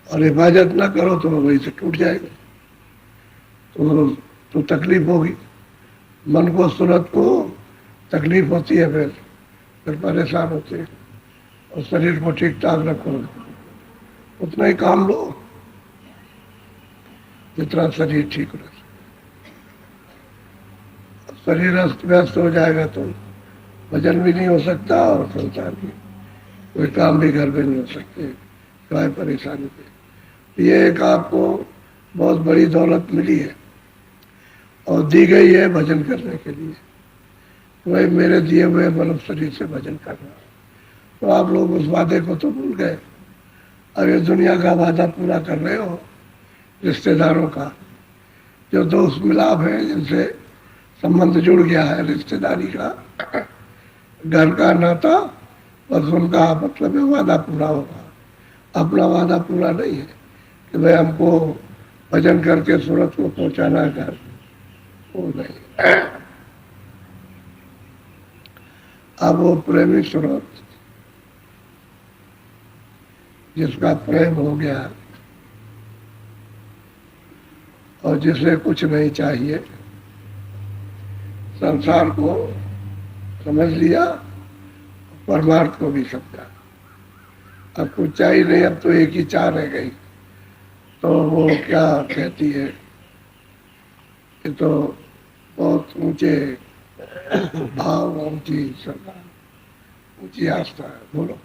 और हिफाजत ना करो तो वही से टूट जाएगा, तो तकलीफ होगी। मन को, सूरत को तकलीफ होती है, फिर परेशान होते हैं। और शरीर को ठीक ठाक रखो, उतना ही काम लो जितना शरीर ठीक रहे। शरीर अस्त व्यस्त हो जाएगा तो भजन भी नहीं हो सकता और संसार भी कोई काम भी घर में नहीं हो सकते, सिवाय परेशानी पे। ये एक आपको बहुत बड़ी दौलत मिली है और दी गई है भजन करने के लिए। वही मेरे दिए हुए मनुष्य शरीर से भजन करना। तो आप लोग उस वादे को तो भूल गए। अब ये दुनिया का वादा पूरा कर रहे हो, रिश्तेदारों का, जो दोस्त मिलाप है, जिनसे संबंध जुड़ गया है, रिश्तेदारी का, घर का नाता, बस उनका मतलब है वादा पूरा होगा। अपना वादा पूरा नहीं है कि भाई हमको भजन करके सूरत को पहुंचाना है घर, वो नहीं। अब वो प्रेमी सूरत जिसका प्रेम हो गया और जिसे कुछ नहीं चाहिए, संसार को समझ लिया, परमार्थ को भी समझा, अब कुछ चाहिए नहीं, अब तो एक ही चाह रह गई। तो वो क्या कहती है, ये तो बहुत ऊंचे भाव, ऊंची श्रद्धा, ऊंची आस्था है। बोलो।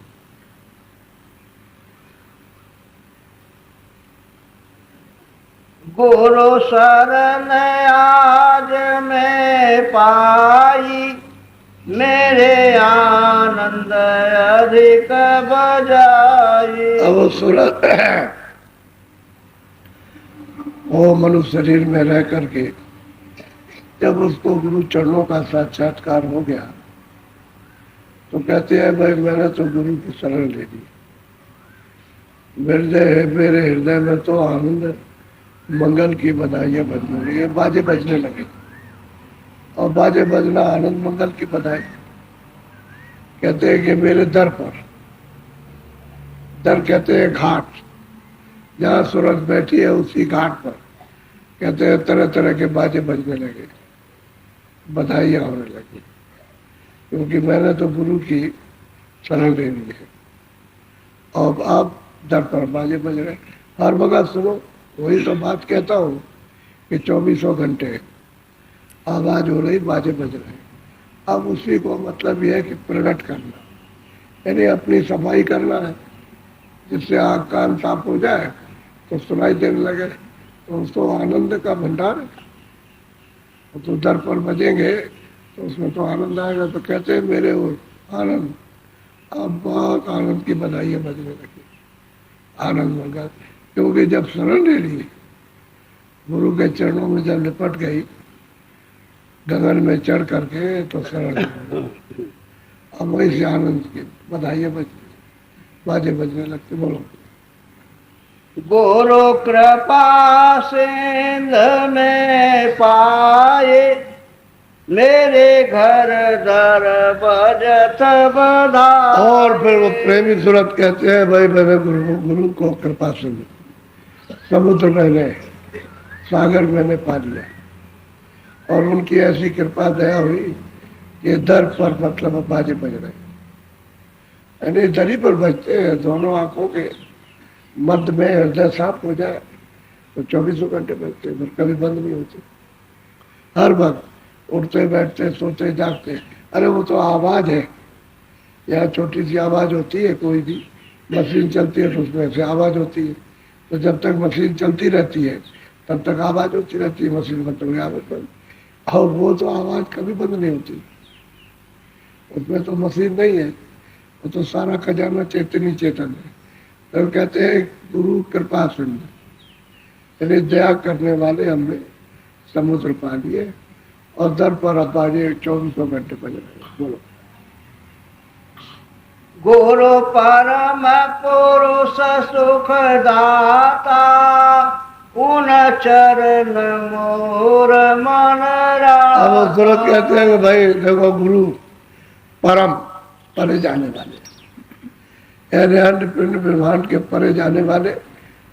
गुरु शरण आज में पाई, मेरे आनंद अधिक बजाई। अब सूरत वो मनुष्य शरीर में रह करके जब उसको गुरु चरणों का साक्षात्कार हो गया तो कहते हैं भाई मैंने तो गुरु की शरण ले ली, मेरे हृदय में तो आनंद मंगल की बधाइयां बजने लगी, बाजे बजने लगे। और बाजे बजना आनंद मंगल की बधाई। कहते हैं कि मेरे दर पर, दर कहते हैं घाट, जहाँ सूरत बैठी है उसी घाट पर कहते हैं तरह तरह के बाजे बजने लगे, बधाइयां होने लगी, क्योंकि मैंने तो गुरु की शरण ले ली है। और अब दर पर बाजे बज रहे। हर वक्त सुनो, वही तो बात कहता हूँ कि 2400 घंटे आवाज हो रही, बाजे बज रहे। अब उसी को मतलब यह है कि प्रकट करना, यानी अपनी सफाई करना है, जिससे आँख कान साफ हो जाए तो सुनाई देने लगे, तो उसको आनंद का भंडार है। तो दर पर बजेंगे तो उसमें तो आनंद आएगा। तो कहते हैं मेरे वो आनंद, अब बहुत आनंद की बधाइयाँ बजने लगी, आनंद मंगल। क्योंकि जब शरण ले ली, गुरु के चरणों में जब लिपट गई, गगन में चढ़ करके, तो शरण अब वही से आनंद की बधाइयाँ बाजे बजने लगते। बोलो। गुरु कृपा सिंध में पाए, मेरे घर दर बजत बधा। और फिर वो प्रेमी सूरत कहते हैं भाई मैंने गुरु को कृपा सिंध, समुद्र मैंने, सागर मैंने पा लिया। और उनकी ऐसी कृपा दया हुई कि दर पर मतलब बाजे बज रहे, यानी दरी पर बजते हैं, दोनों आंखों के मध्य में हृदय साफ हो जाए तो 2400 घंटे बजते हैं, कभी बंद नहीं होते। हर वक्त उठते बैठते सोते जागते। अरे वो तो आवाज है, या छोटी सी आवाज होती है, कोई भी मशीन चलती है तो उसमें से आवाज होती है। तो जब तक मशीन चलती रहती है तब तक आवाज होती रहती है, मशीन बंद हो गई आवाज बंद। और वो तो आवाज कभी बंद नहीं होती, उसमें तो मशीन नहीं है, वो तो सारा खजाना चेतनी चेतन है। तो कहते हैं गुरु कृपा सिंध, यानी दया करने वाले हमने समुद्र पा लिए। और दर पर अब बाजे 2400 घंटे बज रहे। बोलो। गुरु परम पुरुष सुख दाता, उन चरण मोर मन राता। अब सूरत कहते हैं कि भाई देखो गुरु परम, परे जाने वाले, यानी अन्य पिंड ब्रह्मांड के परे जाने वाले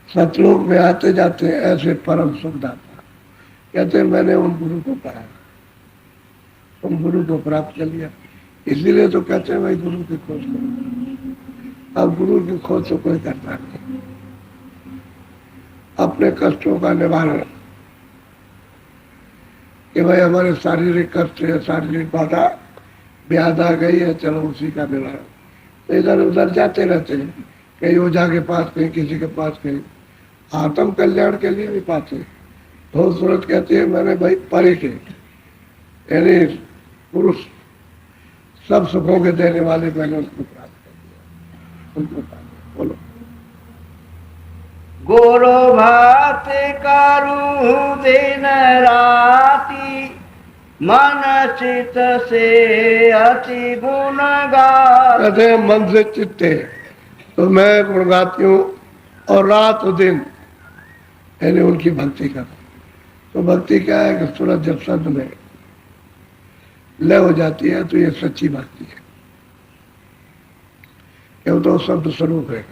सतलोक में आते जाते हैं ऐसे परम सुखदाता। कहते हैं मैंने उन गुरु को पाया, उन गुरु को प्राप्त कर लिया। इसीलिए तो कहते हैं भाई गुरु की खोज करो। अब गुरु की खोज तो कोई करता नहीं। अपने कष्टों का निवारण, कि भाई हमारे शारीरिक कष्ट है, शारीरिक बाधा ब्याध आ गई है, चलो उसी का निवारण। तो इधर उधर जाते रहते हैं, कहीं ओझा के पास, कहीं किसी के पास, कहीं आत्म कल्याण के लिए भी पाते हैं। तो सूरत कहती है मैंने भाई परे के यानी पुरुष सब सुखों के देने वाले मैंने उनको प्राप्त कर दिया, उनको पा लिया। बोलो गुरु भक्ति करूं दिन राति, मन चित से अति गुण गा। कहते हैं मन से चित्ते तो मैं गुण गाती हूँ और रात दिन यानी उनकी भक्ति कर। तो भक्ति क्या है कि सूरज जब शब्द में लय हो जाती है तो ये सच्ची भक्ति है, क्यों तो शब्द स्वरूप है।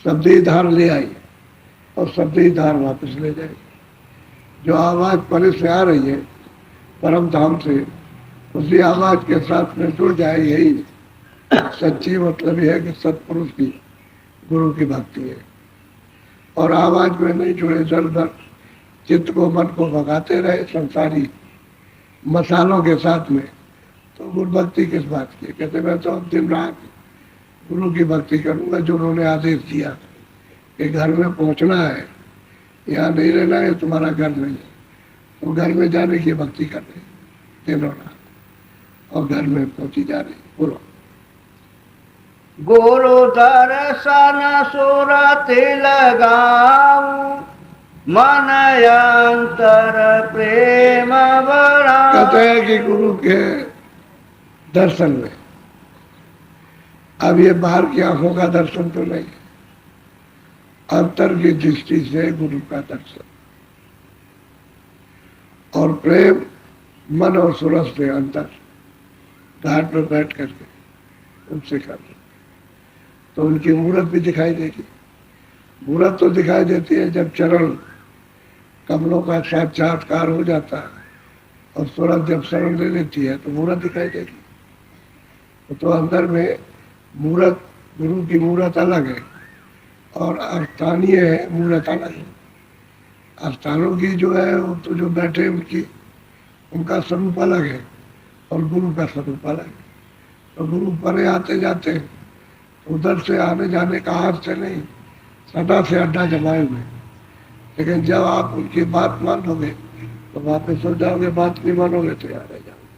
शब्द ही धार ले आई और शब्द ही धार वापस ले जाए। जो आवाज परे से आ रही है परम धाम से, उसी आवाज के साथ में जुड़ जाए, यही सच्ची मतलब यह है कि सत्पुरुष की गुरु की भक्ति है। और आवाज में नहीं जुड़े, इधर उधर चित्त को मन को भगाते रहे संसारी मसालों के साथ में, तो गुरु भक्ति किस बात की। कहते मैं तो दिन रात गुरु की भक्ति करूंगा जो उन्होंने आदेश दिया कि घर में पहुंचना है, यहाँ नहीं रहना है, तुम्हारा घर नहीं है, तो घर में जाने की भक्ति कर रहे दिन और रात, और घर में पहुंची जा रही। बोलो गुरु दर्शन सुरत लगाऊं, मन अंतर प्रेम बढ़ाऊं। कहते हैं कि गुरु के दर्शन में, अब ये बाहर की आंखों का दर्शन तो नहीं है, अंतर की दृष्टि से गुरु का दर्शन, और प्रेम मन और सूरज से अंतर घाट पर बैठ करके उनसे कर, तो उनकी मूर्त भी दिखाई देगी। मूर्त तो दिखाई देती है जब चरण कमलों का साक्षात्कार हो जाता है, और सूरज जब शरण ले लेती है तो मूर्त दिखाई देगी। तो अंदर में मूर्त, गुरु की मूर्त अलग है और स्थानीय है मूर्त अलग है। स्थानों की जो है वो तो जो बैठे उनकी, उनका स्वरूप अलग है और गुरु का स्वरूप अलग है। तो गुरु परे आते जाते उधर से आने जाने का हाथ से नहीं, सदा से अड्डा जमाए हुए। लेकिन जब आप उनकी बात मान लोगे तो वापस हो जाओगे, बात नहीं मानोगे तो यहाँ रह जाओगे।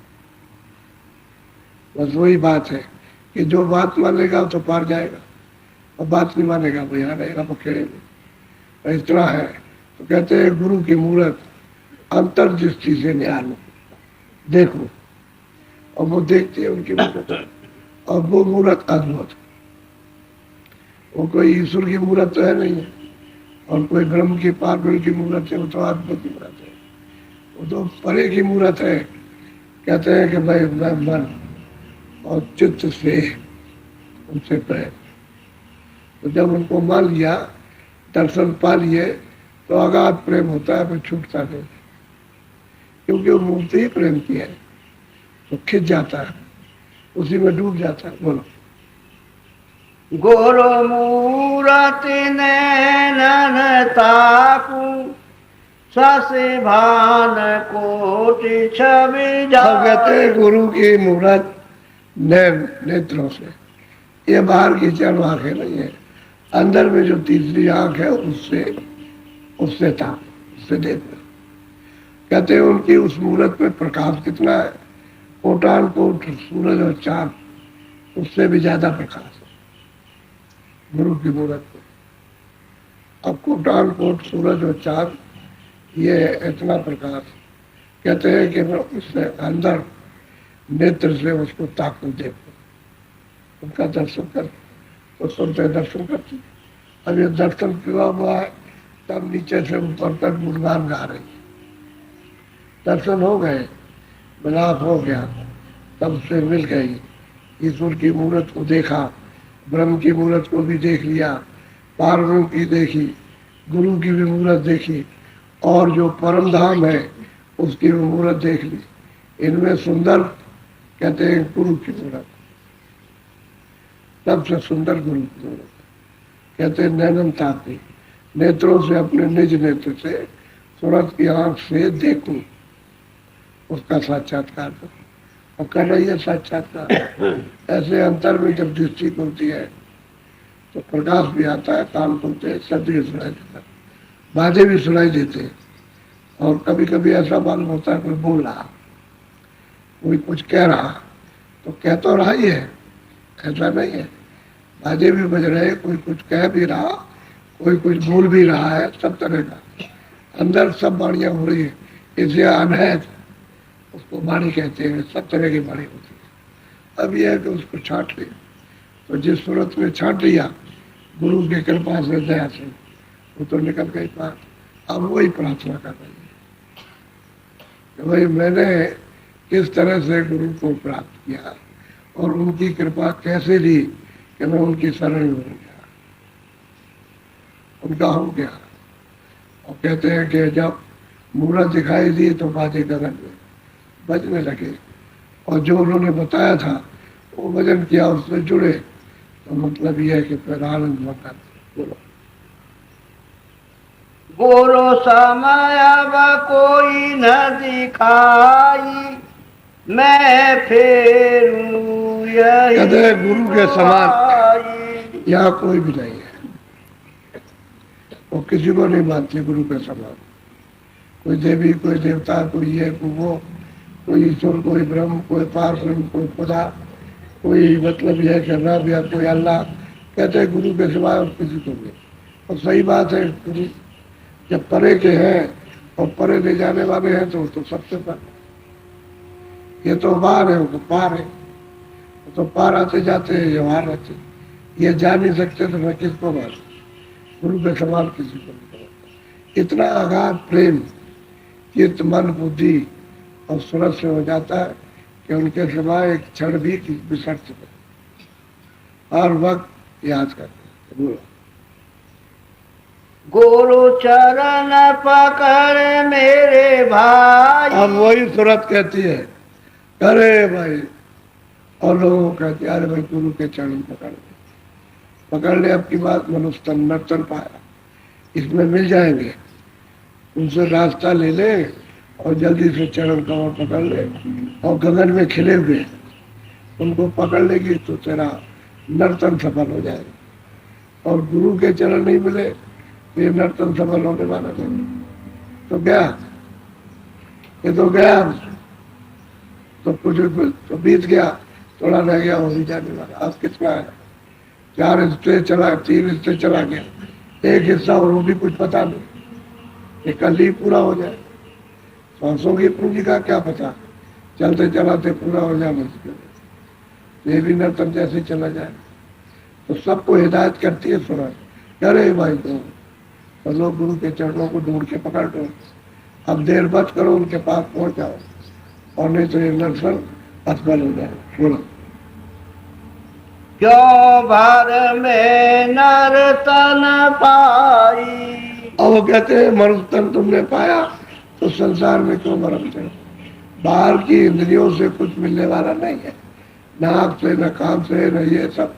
बस वही बात है कि जो बात मानेगा तो पार जाएगा, और बात नहीं मानेगा वो यहाँ रहेगा पखेड़े में। तो इतना है। तो कहते हैं गुरु की मूर्त अंतर्दृष्टि से निहारो, देखो, और वो देखती है उनकी मूर्त, और वो मूर्त अद्भुत। वो कोई ईश्वर की मूर्त तो है नहीं है, और कोई ब्रह्म की पार्वती की मूर्त है, वो तो अद्भुत की मूर्त है, वो तो परे की मूर्त है। कहते हैं कि भाई मैं मन और चित्त से उनसे प्रेम। तो जब उनको मान लिया, दर्शन पा लिए, तो अगाध प्रेम होता है, फिर छूटता नहीं, क्योंकि वो मूर्ति ही प्रेम की है। तो खिंच जाता है, उसी में डूब जाता है। बोलो गुरु मूरति नैनन ताकू, शशि भान कोटि छवि जाए। कहते हैं गुरु की मूर्त नैन नेत्रों से, ये बाहर की चार आंखें नहीं है, अंदर में जो तीसरी आंख है उससे ताक, उससे देखना। कहते हैं उनकी उस मूर्त में प्रकाश कितना है, कोटान कोट सूरज और चांद, उससे भी ज्यादा प्रकाश है गुरु की मूर्त में। अब कोटान कोट सूरज और चांद, ये इतना प्रकाश। कहते हैं कि मैं उससे अंदर नेत्र से उसको ताकू, देखो, उनका दर्शन कर, तो सुनते दर्शन करते। अब ये दर्शन किया हुआ है, तब नीचे से ऊपर तक गुणगान गा रही है। दर्शन हो गए, मिलाप हो गया, तब से मिल गई, ईश्वर की मूर्त को देखा, ब्रह्म की मूर्त को भी देख लिया, पार्वती की देखी, गुरु की भी मूर्त देखी, और जो परम धाम है उसकी भी मूर्त देख ली। इनमें सुंदर कहते हैं गुरु की मूर्त, सबसे सुंदर गुरु की मूर्त। कहते हैं नैनम तापी, नेत्रों से, अपने निज नेत्र से, सूरत की आंख से देखूं, उसका साक्षात्कार करूं। और कर रही है साक्षात्कार। ऐसे अंतर में जब दृष्टि खुलती है तो प्रकाश भी आता है, कान खुलते हैं, शब्द भी सुनाई देता है, बाजे भी सुनाई देते हैं। और कभी कभी ऐसा मालूम होता है कोई बोल रहा, कोई कुछ कह रहा, तो कह तो रहा ही है, ऐसा नहीं है। बाजे भी बज रहे, कोई कुछ कह भी रहा, कोई कुछ बोल भी रहा है, सब तरह का अंदर सब वाणियां हो रही है। इसे अनहद उसको वाणी कहते हैं, सब तरह की वाणी होती है। अब यह है कि उसको छांट लिया, तो जिस सूरत में छांट लिया गुरु की कृपा से, दया से, वो तो निकल गई बात। अब वही प्रार्थना कर रही है कि भाई मैंने किस तरह से गुरु को प्राप्त किया और उनकी कृपा कैसे ली कि मैं उनकी शरण में हो गया, उनका हो गया। और कहते हैं कि जब मूर्त दिखाई दी तो बाजे गगन में बजने लगे, और जो उन्होंने बताया था वो भजन किया, उससे जुड़े, तो मतलब यह है कि फिर आनंद मचा। बोलो गुरु समय अब कोई न दिखाई, मैं फेरूं यही कहते गुरु के समान यहाँ कोई भी नहीं है, वो किसी को नहीं मानते गुरु के समान। कोई देवी, कोई देवता, कोई ये, कोई वो, कोई ईश्वर, कोई ब्रह्म, कोई पार ब्रह्म, कोई खुदा, कोई मतलब यह कि रब या कोई अल्लाह। कहते हैं गुरु के सिवाय और किसी को नहीं। और सही बात है, गुरु जब परे के हैं और परे ले जाने वाले हैं तो सबसे परे। ये तो बाहर है, वो तो पार है, वो तो पार आते जाते हैं, ये बाहर रहते। ये जा नहीं सकते तो मैं किसको मानूं? गुरु के समान किसी को नहीं मानता। इतना अगाध प्रेम चित्त, मन, बुद्धि और सूरत से हो जाता है कि उनके सिवाय एक क्षण भी बिसर चुके, हर वक्त याद करते। बोलो गुरु चरण पकड़ मेरे भाई। अब वही सूरत कहती है, अरे भाई, और लोगों को कहती है अरे भाई गुरु के चरण पकड़ ले। अब की बात मनुष्य तन नर्तन पाया, इसमें मिल जाएंगे, उनसे रास्ता ले ले और जल्दी से चरण कमर पकड़ ले। और गगन में खिले हुए उनको पकड़ लेगी तो तेरा नर्तन सफल हो जाएगा। और गुरु के चरण नहीं मिले तो ये नर्तन सफल होने वाला नहीं। तो गया, ये तो गया, तो कुछ तो बीत गया, थोड़ा रह गया, वो भी जाने वाला। अब कितना है, 4 हिस्से चला, 3 हिस्से चला गया, एक हिस्सा और वो भी कुछ पता नहीं, ये कल ही पूरा हो जाए। सांसों की पूंजी का क्या पता, चलते चलाते पूरा हो जाए मुश्किल। ये भी नर्तन जैसे चला जाए। तो सबको हिदायत करती है सुना, अरे भाई तो लोग गुरु के चरणों को ढूंढ के पकड़ लो, अब देर मत करो, उनके पास पहुंच जाओ, और नहीं तो ये नर्तन असफल हो जाए। बोलो क्यों भर में नर्तन पाई। और वो कहते हैं मनुष्य तन तुमने पाया तो संसार में क्यों भरमते हो? बाहर की इंद्रियों से कुछ मिलने वाला नहीं है, न आँख से, न कान से, न ये सब,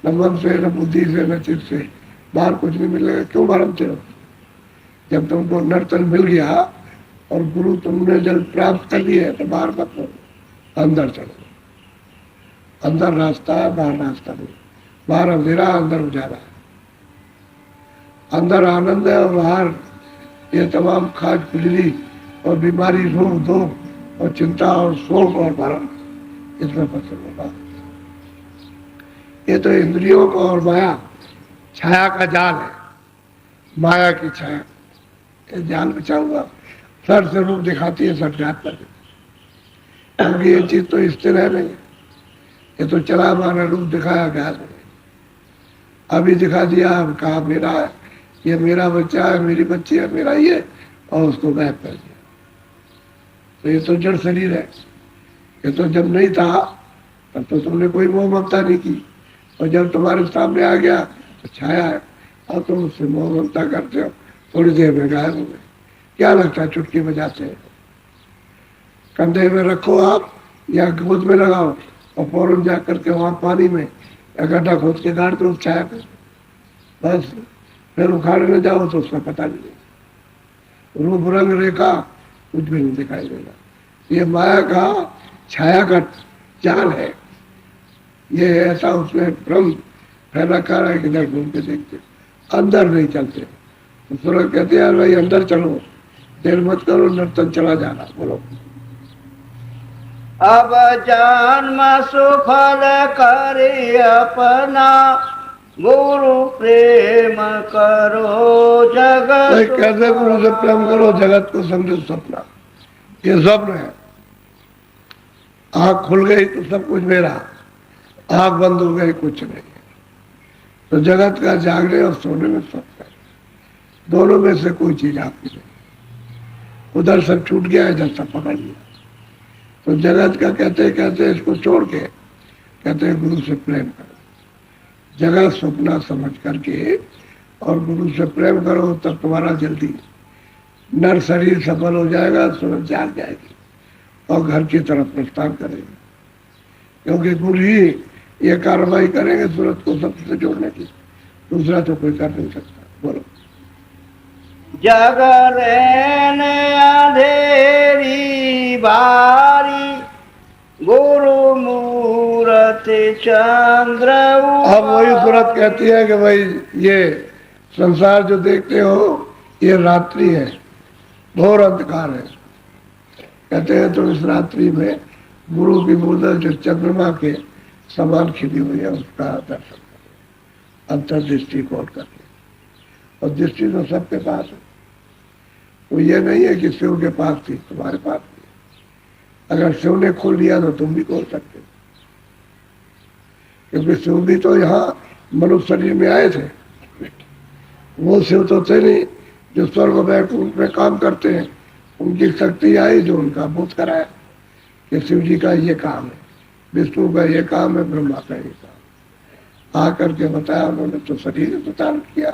न मन से, न बुद्धि से, न चित्त से, बाहर कुछ नहीं मिलेगा, क्यों भरमते हो? जब तुमको नर्तन मिल गया और गुरु तुमने जल प्राप्त कर लिए तो बाहर मत हो, अंदर चलो। अंदर रास्ता है, बाहर रास्ता नहीं। बाहर अंधेरा, अंदर उजाला है। अंदर आनंद है और बाहर ये तमाम खाज खुजली और बीमारी, रोग धोख और चिंता और शोक और भरम, इसमें फसल होगा। ये तो इंद्रियों का और माया, छाया का जाल है, माया की छाया, ये जाल बिछा हुआ, सर से रूप दिखाती है, सर घात कर देती, क्योंकि ये चीज तो स्थिर है नहीं। ये तो चला माना रूप दिखाया गया, अभी दिखा दिया, कहा मेरा है, ये मेरा बच्चा है, मेरी बच्ची है, मेरा ये, और उसको गायब कर दिया। तो ये तो जड़ शरीर है। ये तो जब नहीं था तब तो तुमने कोई मोह ममता नहीं की, और जब तुम्हारे सामने आ गया तो छाया है, और तुम उससे मोह ममता करते हो, थोड़ी देर में गायब हो गए। क्या लगता है चुटकी बजाते हैं? कंधे में रखो आप या गोद में लगाओ और फौरन जा करके वहां पानी में या गड्ढा खोद के गाड़ दो छाया को, बस फिर उखाड़ने जाओ तो उसका पता नहीं, रूप रंग रेखा कुछ भी नहीं दिखाई देगा। ये माया का छाया का जाल है, ये ऐसा उसमें भ्रम फैला कर है कि इधर घूम के देखते, अंदर नहीं चलते। तो सूरज कहते हैं भाई अंदर चलो, देर मत करो, नर्तन चला जाना। बोलो अब जन्म सुफल करे अपना, गुरु प्रेम करो जगत। भाई कैसे गुरु से प्रेम करो, जगत को समझो सपना, ये स्वप्न है। आँख खुल गई तो सब कुछ मेरा, आँख बंद हो गई कुछ नहीं। तो जगत का जागने और सोने में फर्क है, दोनों में से कोई चीज आपकी नहीं। उधर सब छूट गया, इधर सब पकड़ लिया। तो जगत का कहते इसको छोड़ के कहते हैं गुरु से प्रेम करो, जगह सपना समझ करके और गुरु से प्रेम करो, तब तुम्हारा जल्दी नर शरीर सफल हो जाएगा, सूरज जाग जाएगी और घर की तरफ प्रस्थान करेगी। क्योंकि गुरु ही ये कार्रवाई करेंगे सूरज को सबसे जोड़ने की, दूसरा तो कोई कर नहीं सकता। बोलो जगरेन अंधेरी बारी, गुरु मूर्ति चंद्र। अब वही सूरत कहती है कि भाई ये संसार जो देखते हो ये रात्रि है, घोर अंधकार है। कहते हैं तो इस रात्रि में गुरु की मूर्ति जो चंद्रमा के समान खिली हुई है उसका दर्शन करें, अंतर्दृष्टि खोल करके। और दृष्टि तो सबके पास है, तो ये नहीं है कि शिव के पास थी, तुम्हारे पास थी। अगर शिव ने खोल लिया तो तुम भी खोल सकते हो, क्योंकि शिव भी तो यहाँ मनुष्य शरीर में आए थे। वो शिव तो थे नहीं जो स्वर्ग वैकुंठ में काम करते हैं, उनकी शक्ति आई जो उनका बोध कराया कि शिव जी का ये काम है, विष्णु का ये काम है, ब्रह्मा का ये काम। आ करके बताया उन्होंने, तो शरीर धारण किया,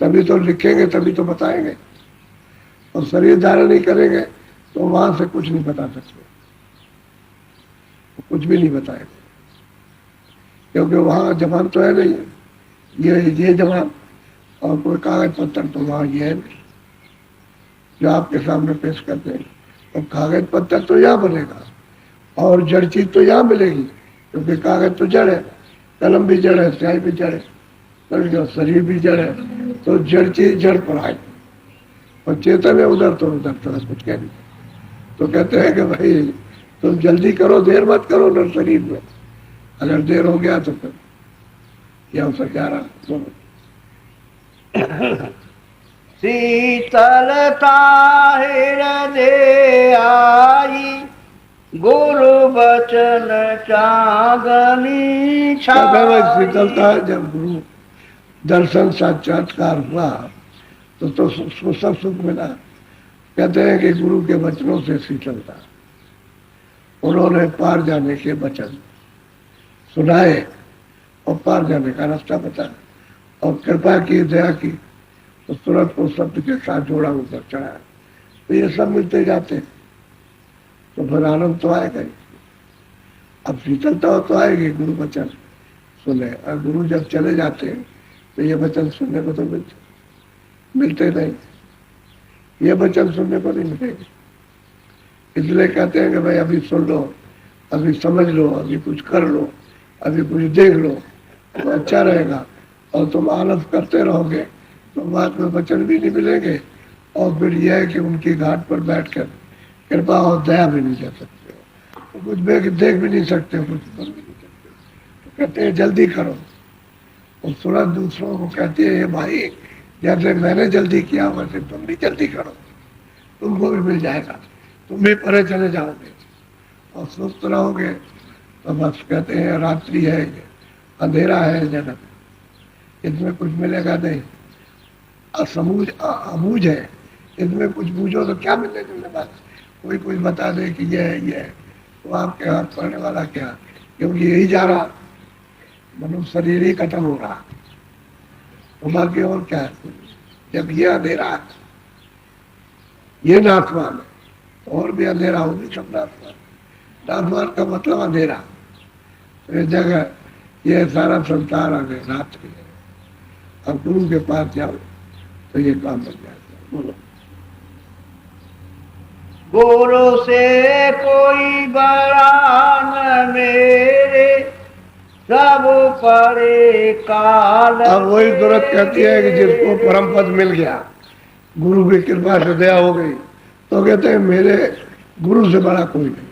तभी तो लिखेंगे, तभी तो बताएंगे। और शरीर धारण नहीं करेंगे तो वहां से कुछ नहीं बता सकते, कुछ भी नहीं बताएंगे, क्योंकि वहां जबान तो है नहीं, ये जबान और कोई कागज पत्थर तो वहां ये है नहीं जो आपके सामने पेश करते हैं। और कागज पत्थर तो यहाँ बनेगा और जड़ चीज तो यहाँ मिलेगी, क्योंकि कागज तो जड़ है, कलम भी जड़ है, स्याही भी जड़ है, शरीर भी जड़ है, तो जड़ चीज जड़ पर आए। और चेतन है उधर तो उधर तो कुछ कह नहीं। तो कहते हैं कि भाई तुम जल्दी करो, देर मत करो नर शरीर में, अगर देर हो गया तो फिर यह हो सक जा रहा। शीतलता हृदय आई, गुरु बचन चांदनी छाई। शीतलता जब गुरु दर्शन साक्षात्कार हुआ तो उसको सब सुख मिला। कहते हैं कि गुरु के वचनों से शीतलता, उन्होंने पार जाने के वचन सुनाए और पार जाने का रास्ता बताया और कृपा की, दया की, तो तुरंत को शब्द के साथ जोड़ा ऊपर चढ़ाया। तो ये सब मिलते जाते तो फिर आनंद तो आएगा ही। अब शीतलता तो आएगी गुरु वचन सुने, और गुरु जब चले जाते हैं तो ये वचन सुनने को तो मिलते नहीं, ये वचन सुनने को नहीं मिलेंगे। इसलिए कहते हैं कि भाई अभी सुन लो, अभी समझ लो, अभी कुछ कर लो, अभी कुछ देख लो तो अच्छा रहेगा। और तुम आलस करते रहोगे तो बाद में वचन भी नहीं मिलेंगे, और फिर यह है कि उनकी घाट पर बैठकर कृपा और दया भी नहीं कर सकते हो, तो कुछ देख भी नहीं सकते हो, कुछ कर भी नहीं सकते। तो कहते हैं जल्दी करो। और सूरज दूसरों को कहती है भाई जैसे मैंने जल्दी किया वैसे तुम भी जल्दी करो, तुमको भी मिल जाएगा, तुम भी परे चले जाओगे और सुस्त रहोगे। तो बस कहते हैं रात्रि है, अंधेरा है जगत, इसमें कुछ मिलेगा नहीं, अबूझ है, इसमें कुछ बूझो तो क्या मिलने जुलने वाला। कोई कुछ बता दे कि ये है, ये है, तो आपके हाथ पड़ने वाला क्या, क्योंकि यही जा रहा, मनुष्य शरीर ही खत्म हो रहा है, तो बाकी और क्या है? जब ये अंधेरा है, ये नाशवान है, तो और भी अंधेरा होगी, सब नाशवान। नाशवान का मतलब अंधेरा। तो इस जगह ये सारा संसार रात्रि है। अब गुरु के पास जाओ तो ये काम बन जाता है। बोलो। गुरु से कोई बड़ा न मेरे, सब परे काल। अब वही जरूरत कहती है कि जिसको परम पद मिल गया, गुरु की कृपा से दया हो गई, तो कहते हैं मेरे गुरु से बड़ा कोई नहीं।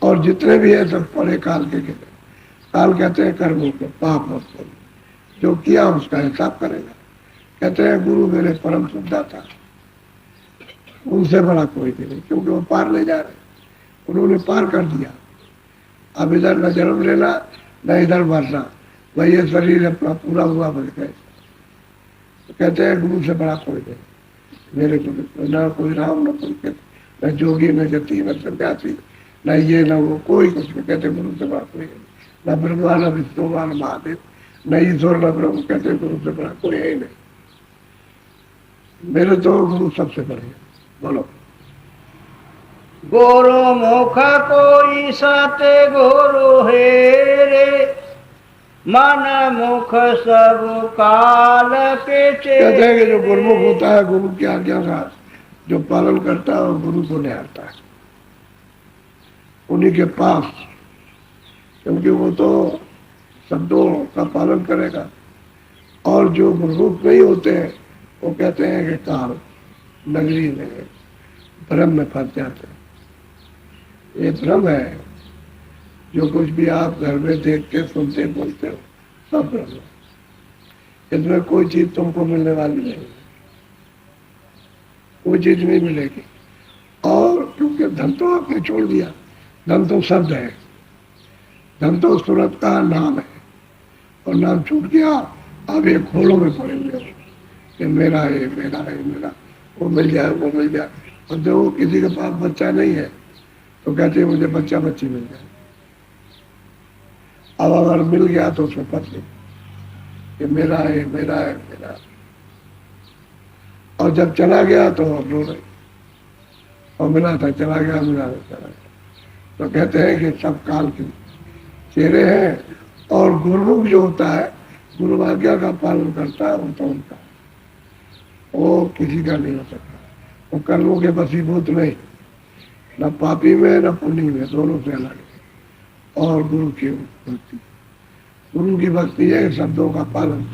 और जितने भी है सब परे काल के कहते हैं। काल कहते हैं कर्मों के, पाप और पुण्य, जो किया उसका हिसाब करेगा। कहते हैं गुरु मेरे परम शुद्धदाता, उनसे बड़ा कोई नहीं, क्योंकि वो पार ले जा रहे, उन्होंने पार कर दिया। अब इधर न जन्म लेना न इधर मरना, वही ये शरीर अपना पूरा हुआ बन गए। तो कहते हैं गुरु से बड़ा कोई नहीं, मेरे को न कोई राम, न कोई कहते, न जोगी, न जति, न सन्यासी, न ये न वो, कोई कुछ नहीं। कहते गुरु से बड़ा कोई नहीं, न ब्रह्मा, न विष्णु, न महादेव, न ईश्वर, न ब्रह्म। कहते गुरु से बड़ा कोई है ही नहीं। मेरे तो गुरु सबसे बड़े हैं। बोलो। गुरु मुख कोई सत्य गुरु हेरे, मन मुख सब काल के कहते हैं कि जो गुरुमुख होता है, गुरु की आज्ञा का जो पालन करता है, और गुरु को निहारता है उन्हीं के पास, क्योंकि वो तो शब्दों का पालन करेगा। और जो गुरुमुख नहीं होते हैं, वो कहते हैं कि काल नगरी में भ्रम में फंस जाते हैं। ये भ्रम है, जो कुछ भी आप घर में देख के सुनते बोलते हो, सब भ्रम है। इसमें कोई चीज तुमको मिलने वाली नहीं, कोई चीज नहीं मिलेगी। और क्योंकि धन तो आपने छोड़ दिया, धन तो शब्द है, धन तो सूरत का नाम है, और नाम छूट गया। अब एक खोलों में पड़े हुए हो कि मेरा है, मेरा है, मेरा, वो मिल जाए, वो मिल जाए। और जो किसी के पास बच्चा नहीं है तो कहते हैं मुझे बच्चा बच्ची मिल जाए। अब अगर मिल गया तो उसमें फंसे कि मेरा है, मेरा है, मेरा है। और जब चला गया तो रो रहे, और मिला था चला गया, मिला था चला गया। तो कहते हैं कि सब काल के चेहरे हैं। और गुरुमुख जो होता है, गुरु आज्ञा का पालन करता है, वो तो उनका, वो किसी का नहीं हो सकता। वो कर्मों के वशीभूत नहीं, न पापी में न पुण्य में, दोनों से अलग है। और गुरु की भक्ति, गुरु की भक्ति है शब्दों का पालन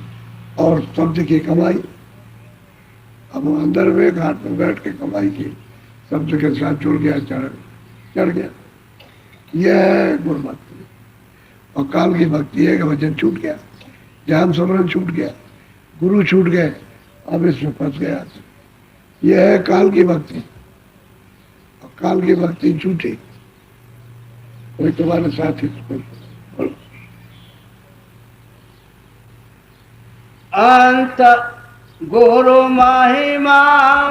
और शब्द की कमाई। अब वो अंदर में घाट में बैठ के कमाई की, शब्द के साथ जुड़ गया, चढ़ गया। यह है गुरु भक्ति। और काल की भक्ति है कि वचन छूट गया, ध्यान सुमरन छूट गया, गुरु छूट गए, अब इसमें फंस गया। यह है काल की भक्ति। और काल की भक्ति छूटी, कोई तुम्हारे साथ ही अंत गुरु महिमा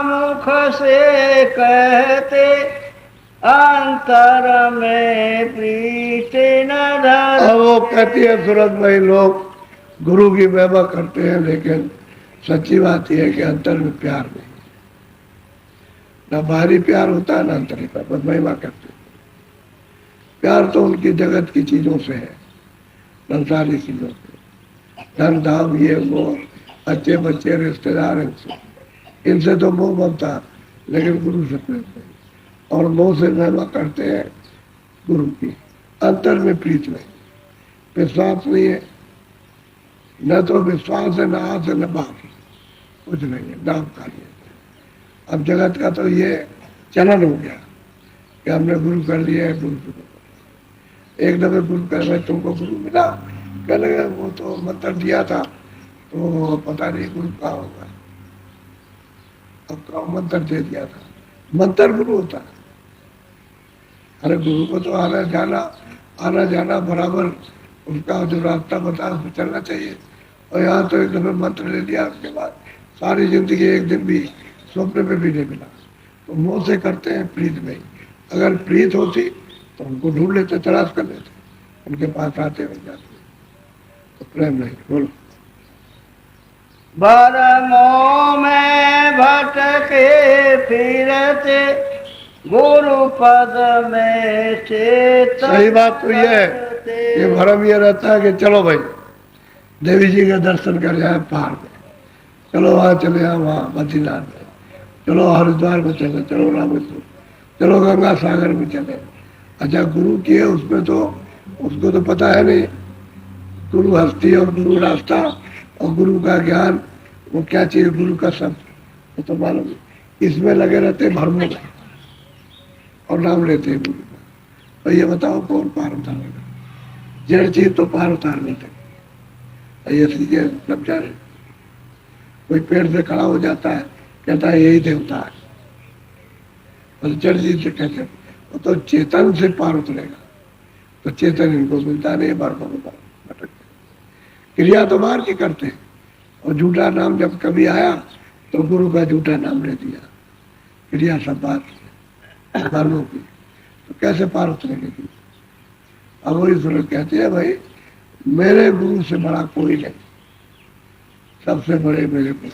मुख से कहते, अंतर में प्रीत न धर। वो कहती है सूरत में लोग गुरु की महिमा करते हैं, लेकिन सच्ची बात यह है कि अंतर में प्यार नहीं, ना बाहरी प्यार होता है ना अंतरी प्यार, बस महिमा करते हैं। प्यार तो उनकी जगत की चीजों से है, संसारी चीजों से, धन धाम ये वो, अच्छे बच्चे, रिश्तेदार, इनसे तो मोह ममता, लेकिन गुरु से प्रेम नहीं। और मोह से महिमा करते हैं गुरु की, अंतर में प्रीत नहीं, विश्वास नहीं है, न तो विश्वास है, न आस है, न बाकी कुछ नहीं है, नाम खाली है। अब जगत का तो ये चलन हो गया कि हमने गुरु कर लिया है, गुरु कर लिया। एक दफे गुरु कर रहे, तुमको गुरु मिला, कह लगे वो तो मंत्र दिया था, तो पता नहीं गुरु कहाँ होगा। अब तो मंत्र दे दिया था, मंत्र गुरु होता है। अरे गुरु को तो आना जाना बराबर, उसका जो रास्ता बताया उसमें चलना चाहिए। और यहाँ तो एक दफे मंत्र ले लिया, उसके बाद सारी जिंदगी एक दिन भी स्वप्न में भी नहीं मिला। तो मोह से करते हैं, प्रीत नहीं। अगर प्रीत होती तो उनको ढूंढ लेते, तलाश कर लेते, उनके पास आते हो जाते, तो प्रेम नहीं। बोलो। भरमों में भटके फिरते गुरु पद में चेतन सही बात तो ये है कि भरम ये रहता है कि चलो भाई देवी जी के दर्शन कर जाए पहाड़ पे, चलो वहाँ चले जाओ, वहाँ बद्रीनाथ में, चलो हरिद्वार में चले, चलो रामेश्वर, चलो गंगा सागर में चले। अच्छा गुरु की है उसमें तो उसको तो पता है नहीं, गुरु हस्ती और गुरु रास्ता और गुरु का ज्ञान वो क्या चीज, गुरु का शब्द वो तो मालूम नहीं। इसमें लगे रहते भरमों में और नाम लेते हैं गुरु का। तो ये बताओ कौन पार उतारेगा? जड़ चीज तो पार उतार लेते, ये सीधे समझा रहे। कोई पेड़ से खड़ा हो जाता है, कहता है यही देवता है, और जड़ चीज से कहते हैं वो तो चेतन से पार उतरेगा। तो चेतन इनको मिलता नहीं, भरमों में भटकते। क्रिया तो बाहर की करते हैं, और झूठा नाम जब कभी आया तो गुरु का झूठा नाम ले दिया। क्रिया सब बात धर्मों की, तो कैसे पार उतरेंगे? अब वही सूरज कहते हैं भाई मेरे गुरु से बड़ा कोई नहीं, सबसे बड़े मेरे गुरु।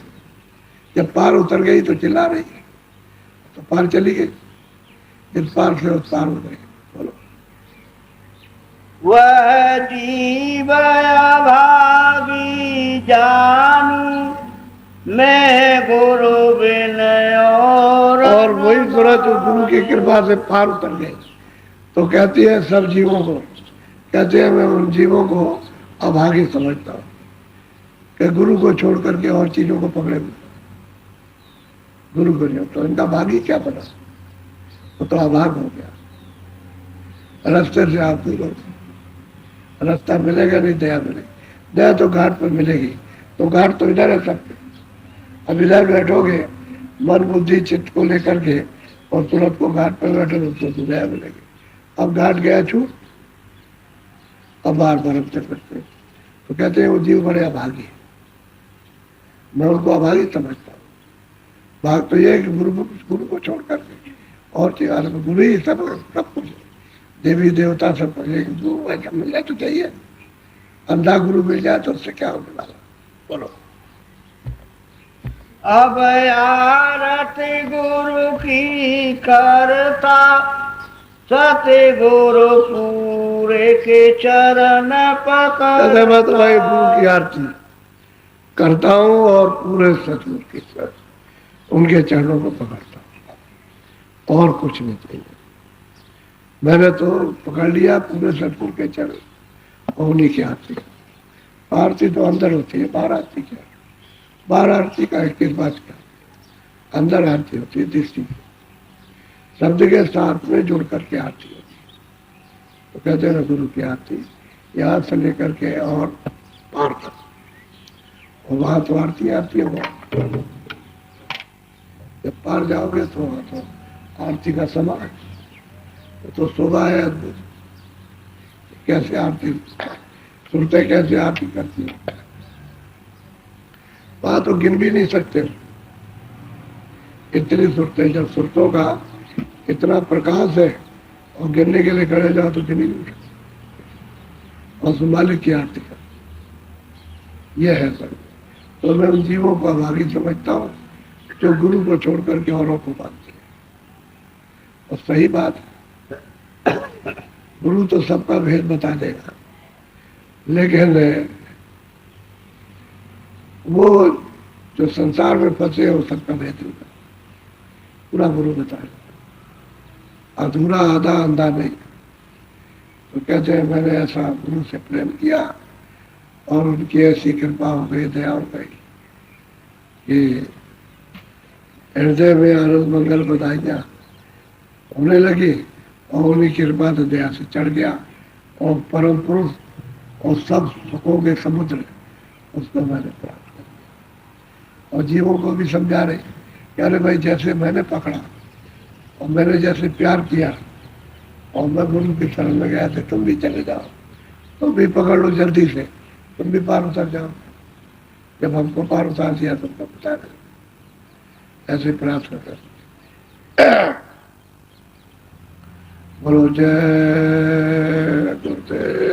जब पार उतर गई तो चिल्ला रही, तो पार चली गई, जिस पार से उस पार हो गई। बोलो। वह जीव भागी जानू मैं गुरु विनय और वही सूरज गुरु की कृपा से पार उतर गए। तो कहती है सब जीवों को, कहते हैं मैं उन जीवों को अभागी समझता हूँ कि गुरु को छोड़ करके और चीजों को पकड़े हुए, गुरु को नहीं। तो इनका भागी क्या बना? वो तो अभाग हो गया। रास्ते से आप दूर हो, रास्ता मिलेगा नहीं, दया मिलेगी। दया तो घाट पर मिलेगी, तो घाट तो इधर है सब। अब इधर बैठोगे मन बुद्धि चित्त को लेकर के और तुरंत को घाट पर बैठो तो दया मिलेगी। अब घाट गया छू, अब बार बार अब तक करते, तो कहते हैं वो जीव बड़े अभागी है। मैं उनको अभागी समझता हूँ। भाग तो ये है कि गुरु को छोड़ करके और चीज, गुरु ही सब कुछ, देवी देवता सब कुछ, लेकिन गुरु ऐसा मिल जाए तो चाहिए। अंधा गुरु मिल जाए तो उससे क्या होने वाला? बोलो। अब आरती गुरु की करता सत्य गुरु पूरे के चरण पकड़। मैं तो भाई गुरु की आरती करता हूँ और पूरे सतगुरु के साथ उनके चरणों को पकड़ता हूँ, और कुछ नहीं चाहिए। मैंने तो पकड़ लिया पूरे सतगुरु के चरण, और उन्हीं की आरती। आरती तो अंदर होती है, बाहर आरती क्या? बाहर आरती का किस बात का? अंदर आरती होती है दृष्टि की, शब्द के साथ में जुड़ करके आरती होती है। तो कहते हैं ना गुरु की आरती यहाँ से लेकर के और पार तक, और वहां तो आरती आती है। वहां जब पार जाओगे तो वहां तो आरती का समय तो शोभा है अद्भुत। कैसे आरती सुनते, कैसे आरती करती है, वहां तो गिन भी नहीं सकते, इतनी सुरतें। जब सुरतों का इतना प्रकाश है और गिनने के लिए खड़े जाओ तो गिन ही नहीं सकते। और मालिक की आरती का यह है सर। तो मैं उन जीवों को अभागी समझता हूँ जो गुरु को छोड़ करके औरों को मानते हैं। और सही बात है, गुरु तो सबका भेद बता देगा, लेकिन वो जो संसार में फंसे वो सबका भेद होगा, पूरा गुरु बताएगा, अधूरा आधा अंधा नहीं। तो कहते हैं मैंने ऐसा गुरु से प्रेम किया और उनकी ऐसी कृपा हो गई, दया हो गई कि हृदय में आनंद मंगल बधाइयाँ होने लगी, और उन्हीं कृपा से दया से चढ़ गया, और परम पुरुष और सब सुखों के समुद्र उसको मैंने प्राप्त कर दिया। और जीवों को भी समझा रहे कि अरे भाई जैसे मैंने पकड़ा और मैंने जैसे प्यार किया और मैं गुरु की शरण में गया था, तुम भी चले जाओ, तुम भी पकड़ लो जल्दी से, तुम भी पार उतर जाओ। जब हमको पार उतार दिया तुमको बता रहे, ऐसे प्रयास करते। बोलो जय गुरुदेव।